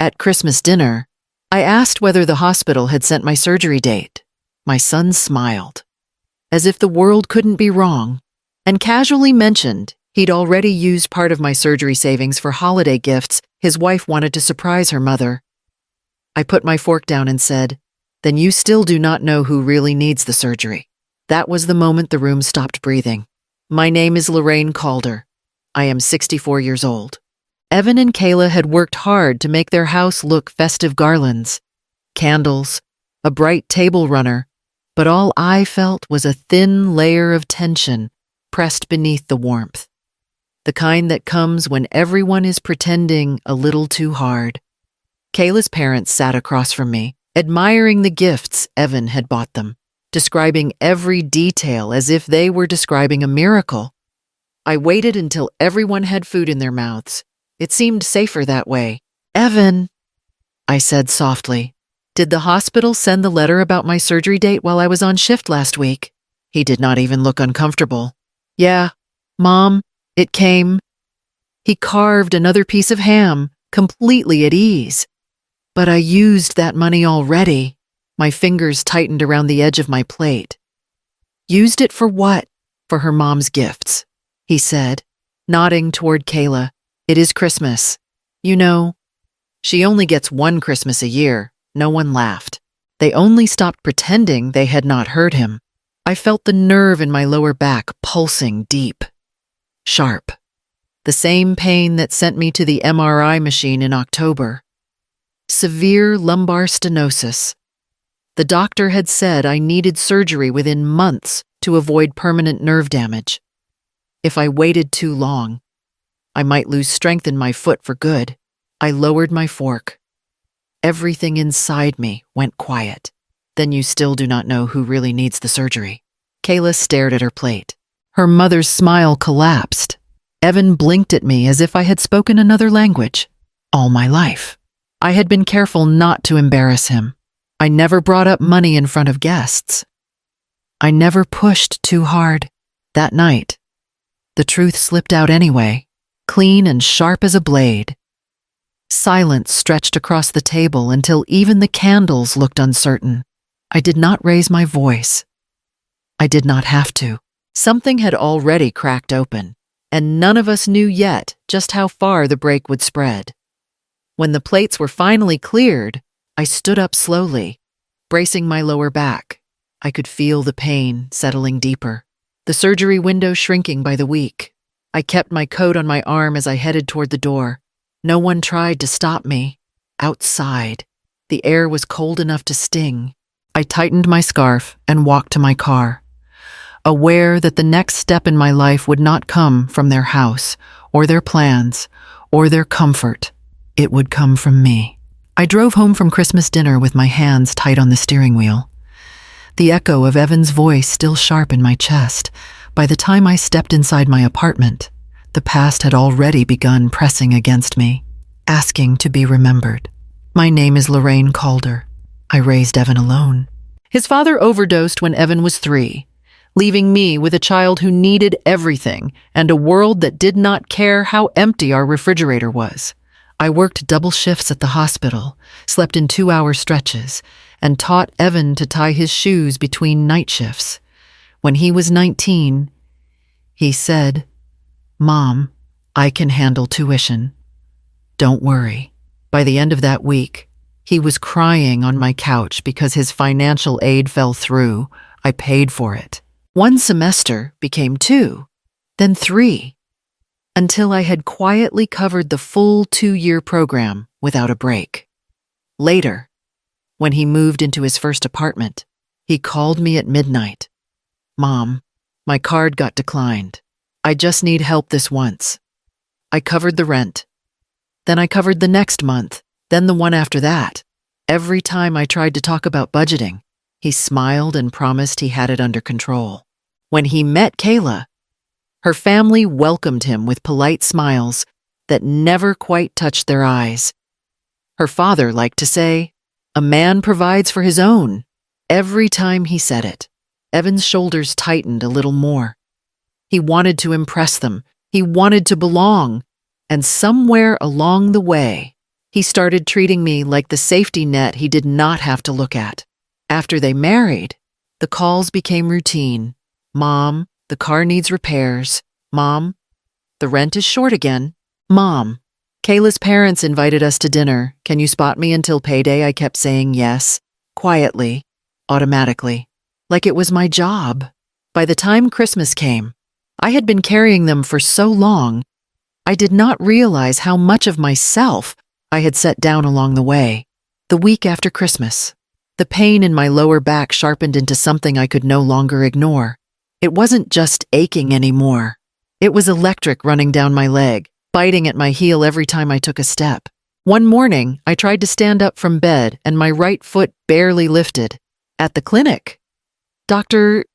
At Christmas dinner, I asked whether the hospital had sent my surgery date. My son smiled, as if the world couldn't be wrong, and casually mentioned he'd already used part of my surgery savings for holiday gifts his wife wanted to surprise her mother. I put my fork down and said, "Then you still do not know who really needs the surgery." That was the moment the room stopped breathing. My name is Loraine Calder. I am 64 years old. Evan and Kayla had worked hard to make their house look festive garlands, candles, a bright table runner, but all I felt was a thin layer of tension pressed beneath the warmth. The kind that comes when everyone is pretending a little too hard. Kayla's parents sat across from me, admiring the gifts Evan had bought them, describing every detail as if they were describing a miracle. I waited until everyone had food in their mouths. It seemed safer that way. "Evan," I said softly, "did the hospital send the letter about my surgery date while I was on shift last week?" He did not even look uncomfortable. "Yeah, Mom, it came." He carved another piece of ham, completely at ease. "But I used that money already." My fingers tightened around the edge of my plate. "Used it for what?" "For her mom's gifts," he said, nodding toward Kayla. "It is Christmas. You know, she only gets one Christmas a year." No one laughed. They only stopped pretending they had not heard him. I felt the nerve in my lower back pulsing deep, sharp. The same pain that sent me to the MRI machine in October. Severe lumbar stenosis. The doctor had said I needed surgery within months to avoid permanent nerve damage. If I waited too long, I might lose strength in my foot for good. I lowered my fork. Everything inside me went quiet. "Then you still do not know who really needs the surgery." Kayla stared at her plate. Her mother's smile collapsed. Evan blinked at me as if I had spoken another language. All my life, I had been careful not to embarrass him. I never brought up money in front of guests. I never pushed too hard. That night, the truth slipped out anyway, clean and sharp as a blade. Silence stretched across the table until even the candles looked uncertain. I did not raise my voice. I did not have to. Something had already cracked open, and none of us knew yet just how far the break would spread. When the plates were finally cleared, I stood up slowly, bracing my lower back. I could feel the pain settling deeper, the surgery window shrinking by the week. I kept my coat on my arm as I headed toward the door. No one tried to stop me. Outside, the air was cold enough to sting. I tightened my scarf and walked to my car, aware that the next step in my life would not come from their house, or their plans, or their comfort. It would come from me. I drove home from Christmas dinner with my hands tight on the steering wheel. The echo of Evan's voice still sharp in my chest. By the time I stepped inside my apartment, the past had already begun pressing against me, asking to be remembered. My name is Loraine Calder. I raised Evan alone. His father overdosed when Evan was 3, leaving me with a child who needed everything and a world that did not care how empty our refrigerator was. I worked double shifts at the hospital, slept in 2-hour stretches, and taught Evan to tie his shoes between night shifts. When he was 19, he said, "Mom, I can handle tuition. Don't worry." By the end of that week, he was crying on my couch because his financial aid fell through. I paid for it. 1 semester became 2, then 3, until I had quietly covered the full 2-year program without a break. Later, when he moved into his first apartment, he called me at midnight. "Mom, my card got declined. I just need help this once." I covered the rent. Then I covered the next month, then the one after that. Every time I tried to talk about budgeting, he smiled and promised he had it under control. When he met Kayla, her family welcomed him with polite smiles that never quite touched their eyes. Her father liked to say, "A man provides for his own." Every time he said it, Evan's shoulders tightened a little more. He wanted to impress them. He wanted to belong. And somewhere along the way, He started treating me like the safety net he did not have to look at. After they married, the calls became routine. Mom, the car needs repairs. Mom, the rent is short again. Mom, Kayla's parents invited us to dinner. Can you spot me until payday? I kept saying yes, quietly, automatically, like it was my job. By the time Christmas came, I had been carrying them for so long, I did not realize how much of myself I had set down along the way. The week after Christmas, the pain in my lower back sharpened into something I could no longer ignore. It wasn't just aching anymore. It was electric running down my leg, biting at my heel every time I took a step. One morning, I tried to stand up from bed and my right foot barely lifted. At the clinic, Dr.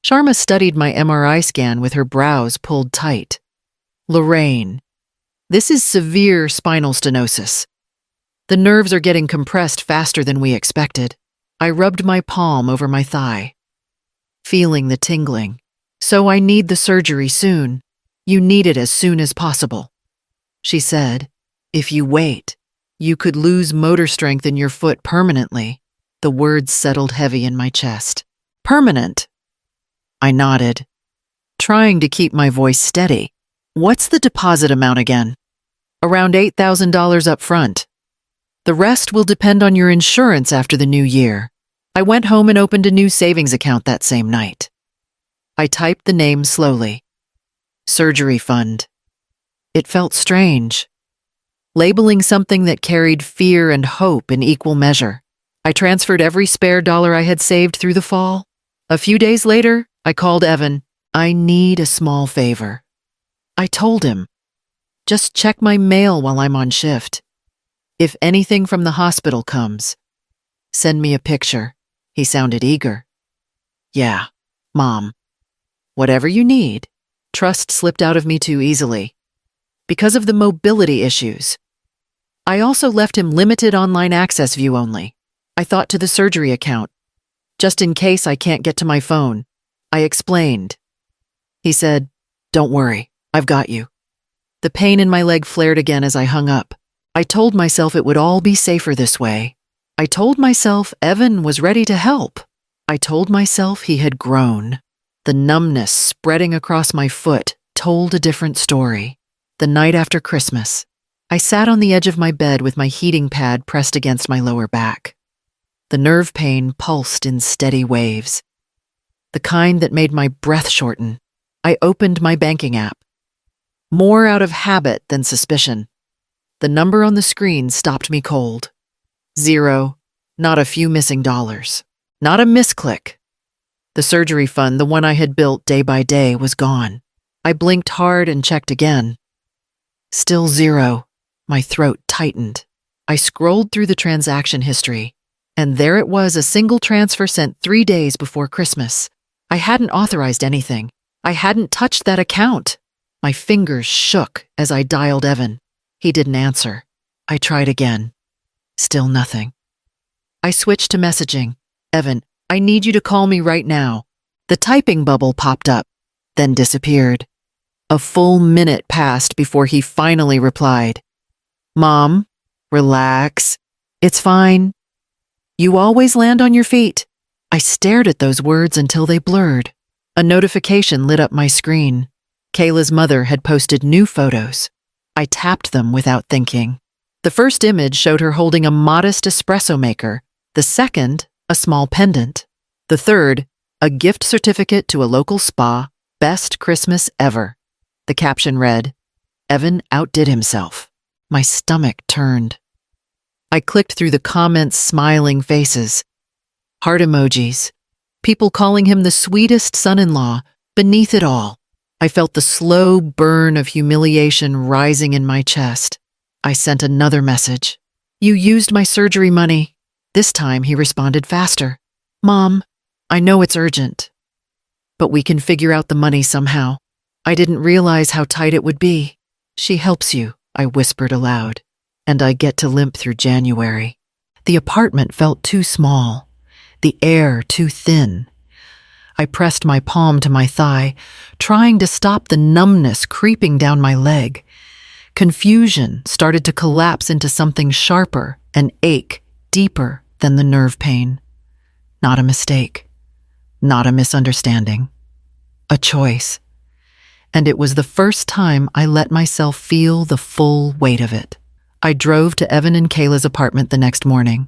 Sharma studied my MRI scan with her brows pulled tight. Loraine, this is severe spinal stenosis. The nerves are getting compressed faster than we expected. I rubbed my palm over my thigh, feeling the tingling. So I need the surgery soon. You need it as soon as possible. She said, if you wait, you could lose motor strength in your foot permanently. The words settled heavy in my chest. Permanent? I nodded, trying to keep my voice steady. What's the deposit amount again? Around $8,000 up front. The rest will depend on your insurance after the new year. I went home and opened a new savings account that same night. I typed the name slowly. Surgery fund. It felt strange, labeling something that carried fear and hope in equal measure. I transferred every spare dollar I had saved through the fall. A few days later, I called Evan. I need a small favor. I told him, just check my mail while I'm on shift. If anything from the hospital comes, send me a picture. He sounded eager. Yeah, Mom. Whatever you need. Trust slipped out of me too easily. Because of the mobility issues. I also left him limited online access view only. I thought to the surgery account, just in case I can't get to my phone. I explained. He said, don't worry, I've got you. The pain in my leg flared again as I hung up. I told myself it would all be safer this way. I told myself Evan was ready to help. I told myself he had grown. The numbness spreading across my foot told a different story. The night after Christmas, I sat on the edge of my bed with my heating pad pressed against my lower back. The nerve pain pulsed in steady waves, the kind that made my breath shorten. I opened my banking app, more out of habit than suspicion. The number on the screen stopped me cold. 0, not a few missing dollars, not a misclick. The surgery fund, the one I had built day by day, was gone. I blinked hard and checked again. Still 0. My throat tightened. I scrolled through the transaction history, and there it was, a single transfer sent 3 days before Christmas. I hadn't authorized anything. I hadn't touched that account. My fingers shook as I dialed Evan. He didn't answer. I tried again. Still nothing. I switched to messaging. Evan, I need you to call me right now. The typing bubble popped up, then disappeared. A full minute passed before he finally replied. Mom, relax. It's fine. You always land on your feet. I stared at those words until they blurred. A notification lit up my screen. Kayla's mother had posted new photos. I tapped them without thinking. The first image showed her holding a modest espresso maker. The second, a small pendant. The third, a gift certificate to a local spa, best Christmas ever. The caption read, Evan outdid himself. My stomach turned. I clicked through the comments, smiling faces, heart emojis, people calling him the sweetest son-in-law. Beneath it all, I felt the slow burn of humiliation rising in my chest. I sent another message. You used my surgery money. This time he responded faster. Mom, I know it's urgent, but we can figure out the money somehow. I didn't realize how tight it would be. She helps you, I whispered aloud, and I get to limp through January. The apartment felt too small, the air too thin. I pressed my palm to my thigh, trying to stop the numbness creeping down my leg. Confusion started to collapse into something sharper, an ache deeper than the nerve pain. Not a mistake, not a misunderstanding, a choice. And it was the first time I let myself feel the full weight of it. I drove to Evan and Kayla's apartment the next morning.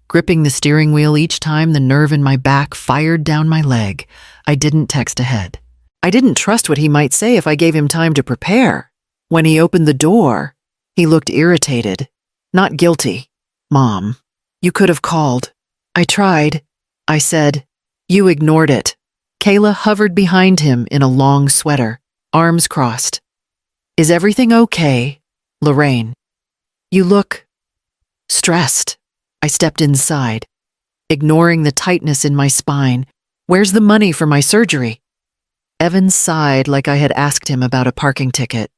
Gripping the steering wheel each time the nerve in my back fired down my leg, I didn't text ahead. I didn't trust what he might say if I gave him time to prepare. When he opened the door, he looked irritated, not guilty. "Mom, you could have called." "I tried," I said. "You ignored it." Kayla hovered behind him in a long sweater, arms crossed. "Is everything okay, Loraine? You look stressed." I stepped inside, ignoring the tightness in my spine. "Where's the money for my surgery?" Evan sighed like I had asked him about a parking ticket.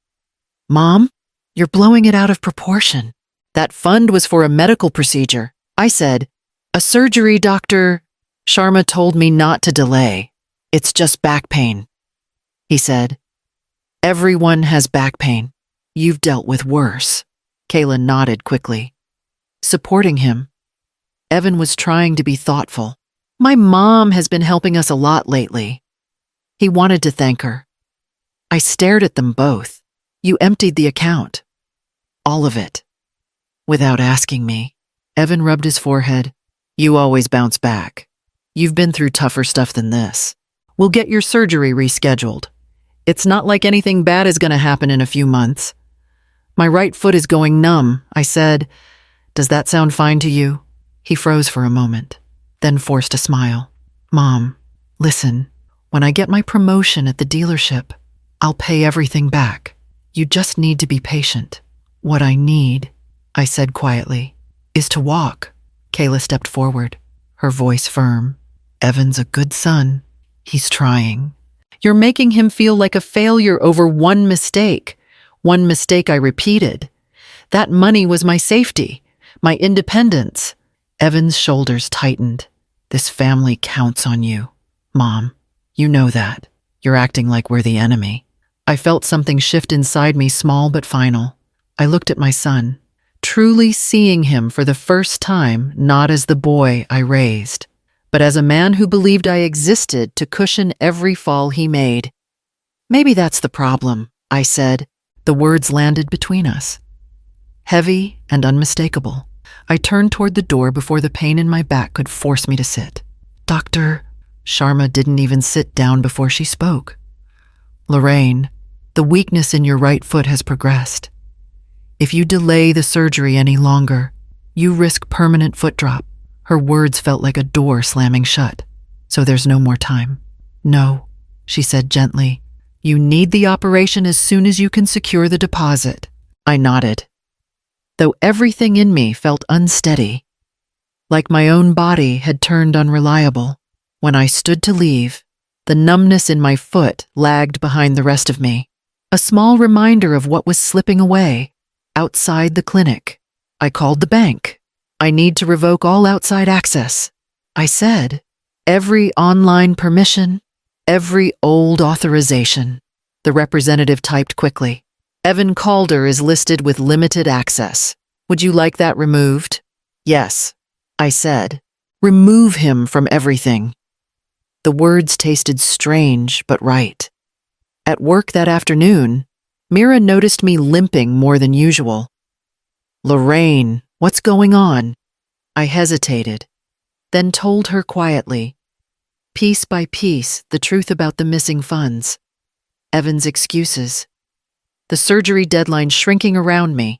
"Mom, you're blowing it out of proportion. That fund was for a medical procedure," I said. "A surgery, Dr. Sharma told me not to delay. It's just back pain," he said. "Everyone has back pain. You've dealt with worse." Kayla nodded quickly, supporting him. Evan was trying to be thoughtful. "My mom has been helping us a lot lately." He wanted to thank her. I stared at them both. "You emptied the account." "All of it." "Without asking me." Evan rubbed his forehead. "You always bounce back. You've been through tougher stuff than this. We'll get your surgery rescheduled. It's not like anything bad is going to happen in a few months." "My right foot is going numb," I said. "Does that sound fine to you?" He froze for a moment, then forced a smile. "Mom, listen, when I get my promotion at the dealership, I'll pay everything back. You just need to be patient." "What I need," I said quietly, "is to walk." Kayla stepped forward, her voice firm. "Evan's a good son. He's trying." "You're making him feel like a failure over one mistake." "One mistake I repeated. That money was my safety, my independence." Evan's shoulders tightened. "This family counts on you, Mom. You know that. You're acting like we're the enemy." I felt something shift inside me, small but final. I looked at my son, truly seeing him for the first time, not as the boy I raised, but as a man who believed I existed to cushion every fall he made. "Maybe that's the problem," I said. The words landed between us, heavy and unmistakable. I turned toward the door before the pain in my back could force me to sit. "Dr. Sharma didn't even sit down before she spoke. "Loraine, the weakness in your right foot has progressed. If you delay the surgery any longer, you risk permanent foot drop." Her words felt like a door slamming shut. "So there's no more time." "No," she said gently. "You need the operation as soon as you can secure the deposit." I nodded, though everything in me felt unsteady, like my own body had turned unreliable. When I stood to leave, the numbness in my foot lagged behind the rest of me, a small reminder of what was slipping away. Outside the clinic, I called the bank. "I need to revoke all outside access," I said. "Every online permission, every old authorization." The representative typed quickly. "Evan Calder is listed with limited access. Would you like that removed?" "Yes," I said. "Remove him from everything." The words tasted strange but right. At work that afternoon, Mira noticed me limping more than usual. "Loraine, what's going on?" I hesitated, then told her quietly, piece by piece, the truth about the missing funds, Evan's excuses, the surgery deadline shrinking around me.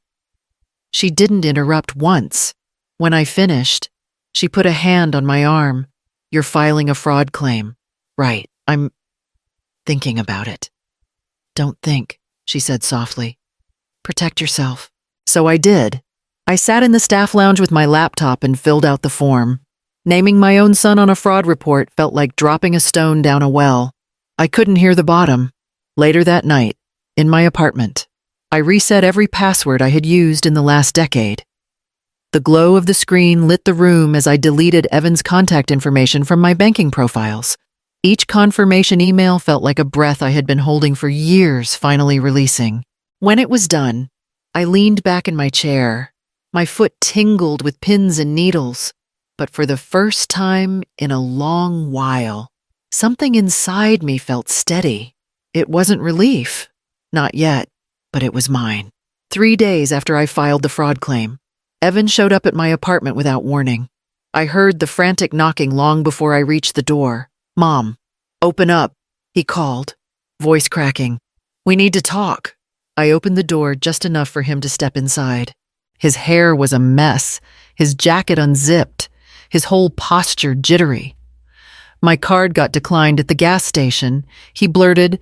She didn't interrupt once. When I finished, she put a hand on my arm. "You're filing a fraud claim." "Right, I'm thinking about it." "Don't think," she said softly. "Protect yourself." So I did. I sat in the staff lounge with my laptop and filled out the form. Naming my own son on a fraud report felt like dropping a stone down a well. I couldn't hear the bottom. Later that night, in my apartment, I reset every password I had used in the last decade. The glow of the screen lit the room as I deleted Evan's contact information from my banking profiles. Each confirmation email felt like a breath I had been holding for years finally releasing. When it was done, I leaned back in my chair. My foot tingled with pins and needles, but for the first time in a long while, something inside me felt steady. It wasn't relief. Not yet, but it was mine. 3 days after I filed the fraud claim, Evan showed up at my apartment without warning. I heard the frantic knocking long before I reached the door. "Mom, open up," he called, voice cracking. "We need to talk." I opened the door just enough for him to step inside. His hair was a mess, his jacket unzipped, his whole posture jittery. My card got declined at the gas station, he blurted.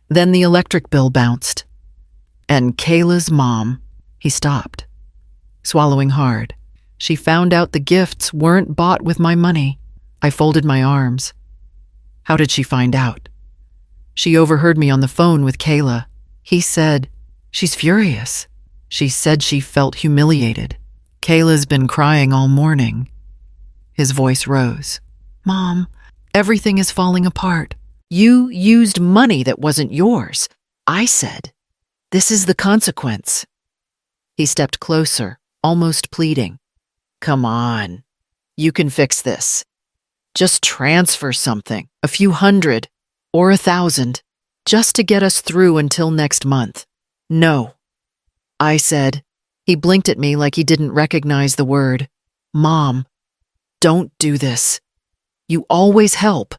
Then the electric bill bounced. "And Kayla's mom." He stopped, swallowing hard. "She found out the gifts weren't bought with my money." I folded my arms. "How did she find out?" "She overheard me on the phone with Kayla." He said, "She's furious. She said she felt humiliated. Kayla's been crying all morning." His voice rose. "Mom, everything is falling apart. You used money that wasn't yours." I said, "This is the consequence." He stepped closer, almost pleading. "Come on, you can fix this. Just transfer something, a few hundred or 1,000, just to get us through until next month." "No," I said. He blinked at me like he didn't recognize the word. "Mom, don't do this. You always help."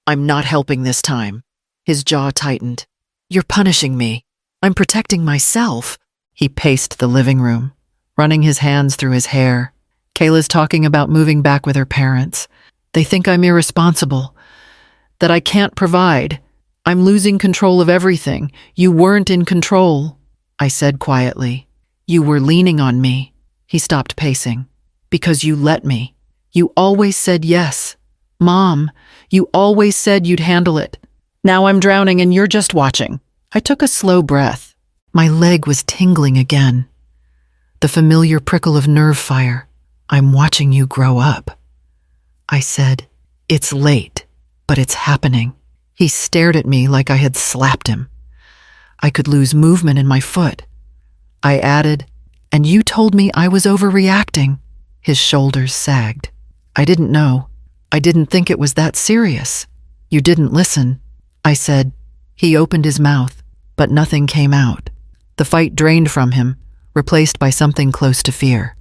"I'm not helping this time." His jaw tightened. "You're punishing me. I'm protecting myself." He paced the living room, running his hands through his hair. "Kayla's talking about moving back with her parents. They think I'm irresponsible, that I can't provide. I'm losing control of everything. You weren't in control." I said quietly. "You were leaning on me." He stopped pacing. "Because you let me. You always said yes. Mom, you always said you'd handle it. Now I'm drowning and you're just watching." I took a slow breath. My leg was tingling again. The familiar prickle of nerve fire. "I'm watching you grow up." I said, "It's late, but it's happening." He stared at me like I had slapped him. I could lose movement in my foot. I added, "And you told me I was overreacting." His shoulders sagged. "I didn't know. I didn't think it was that serious." "You didn't listen," I said. He opened his mouth, but nothing came out. The fight drained from him, replaced by something close to fear.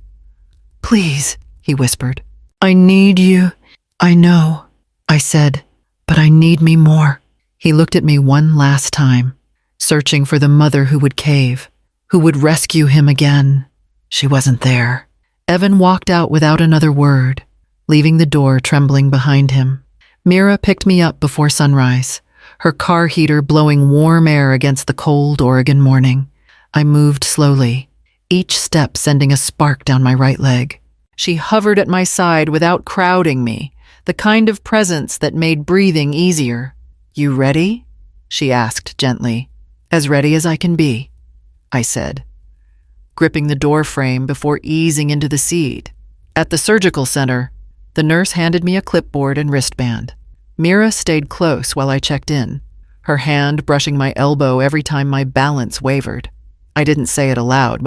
"Please," he whispered. "I need you." "I know," I said, "but I need me more." He looked at me one last time, searching for the mother who would cave, who would rescue him again. She wasn't there. Evan walked out without another word, leaving the door trembling behind him. Mira picked me up before sunrise, her car heater blowing warm air against the cold Oregon morning. I moved slowly, each step sending a spark down my right leg. She hovered at my side without crowding me, the kind of presence that made breathing easier. "You ready?" she asked gently. "As ready as I can be," I said, gripping the door frame before easing into the seat. At the surgical center, the nurse handed me a clipboard and wristband. Mira stayed close while I checked in, her hand brushing my elbow every time my balance wavered. I didn't say it aloud,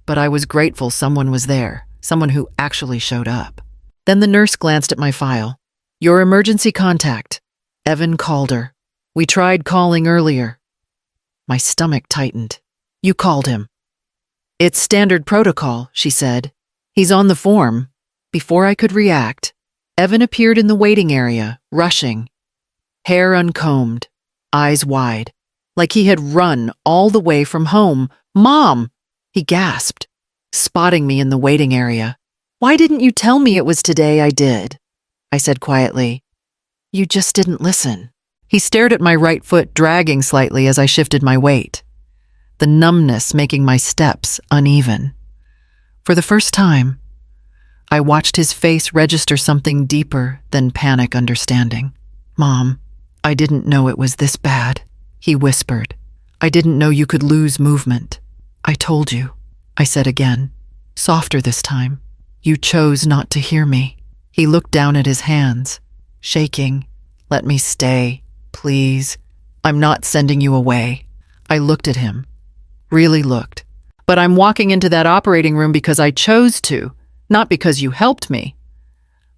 but I was grateful someone was there, someone who actually showed up. Then the nurse glanced at my file. "Your emergency contact, Evan Calder. We tried calling earlier." My stomach tightened. "You called him." "It's standard protocol," she said. "He's on the form." Before I could react, Evan appeared in the waiting area, rushing, hair uncombed, eyes wide, like he had run all the way from home. "Mom!" he gasped, spotting me in the waiting area. "Why didn't you tell me it was today?" "I did," I said quietly. "You just didn't listen." He stared at my right foot dragging slightly as I shifted my weight, the numbness making my steps uneven. For the first time, I watched his face register something deeper than panic understanding. "Mom, I didn't know it was this bad," he whispered. "I didn't know you could lose movement." "I told you," I said again, softer this time. "You chose not to hear me." He looked down at his hands, shaking. "Let me stay, please. I'm not sending you away." I looked at him, really looked. But I'm walking into that operating room because I chose to, not because you helped me.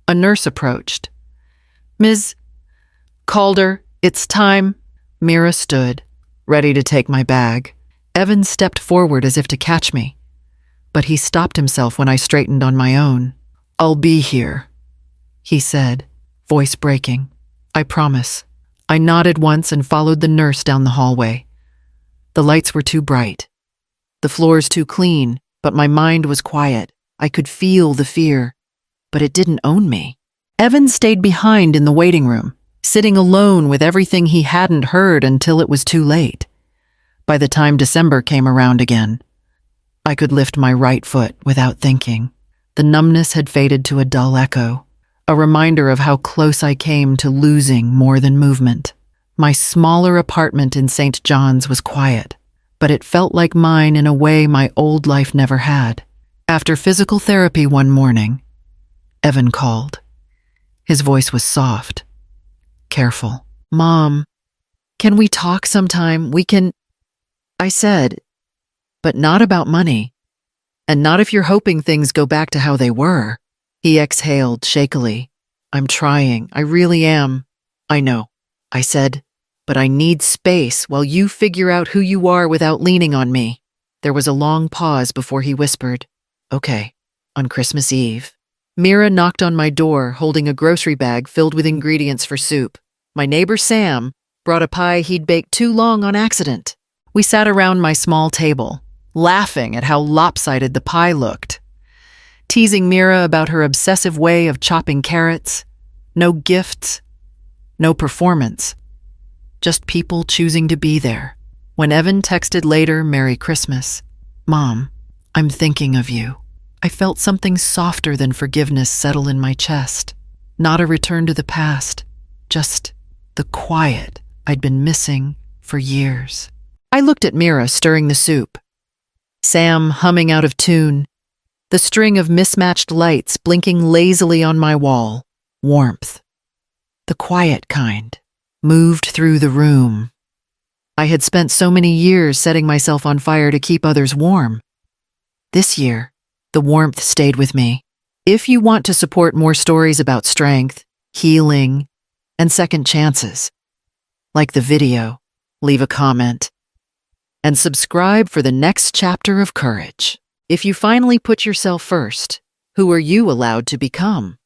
A nurse approached. Ms. Calder, it's time. Mira stood, ready to take my bag. Evan stepped forward as if to catch me, but he stopped himself when I straightened on my own. I'll be here, he said, voice breaking. I promise. I nodded once and followed the nurse down the hallway. The lights were too bright. The floors too clean, but my mind was quiet. I could feel the fear, but it didn't own me. Evan stayed behind in the waiting room, sitting alone with everything he hadn't heard until it was too late. By the time December came around again, I could lift my right foot without thinking. The numbness had faded to a dull echo, a reminder of how close I came to losing more than movement. My smaller apartment in St. John's was quiet, but it felt like mine in a way my old life never had. After physical therapy one morning, Evan called. His voice was soft, careful. Mom, can we talk sometime? I said, but not about money, and not if you're hoping things go back to how they were. He exhaled shakily. I'm trying, I really am. I know, I said, but I need space while you figure out who you are without leaning on me. There was a long pause before he whispered, okay, on Christmas Eve. Mira knocked on my door holding a grocery bag filled with ingredients for soup. My neighbor Sam brought a pie he'd baked too long on accident. We sat around my small table, laughing at how lopsided the pie looked, teasing Mira about her obsessive way of chopping carrots. No gifts, no performance, just people choosing to be there. When Evan texted later, Merry Christmas, Mom, I'm thinking of you. I felt something softer than forgiveness settle in my chest. Not a return to the past, just the quiet I'd been missing for years. I looked at Mira stirring the soup, Sam humming out of tune, the string of mismatched lights blinking lazily on my wall. Warmth, the quiet kind, moved through the room. I had spent so many years setting myself on fire to keep others warm. This year, the warmth stayed with me. If you want to support more stories about strength, healing, and second chances, like the video, leave a comment, and subscribe for the next chapter of courage. If you finally put yourself first, who are you allowed to become?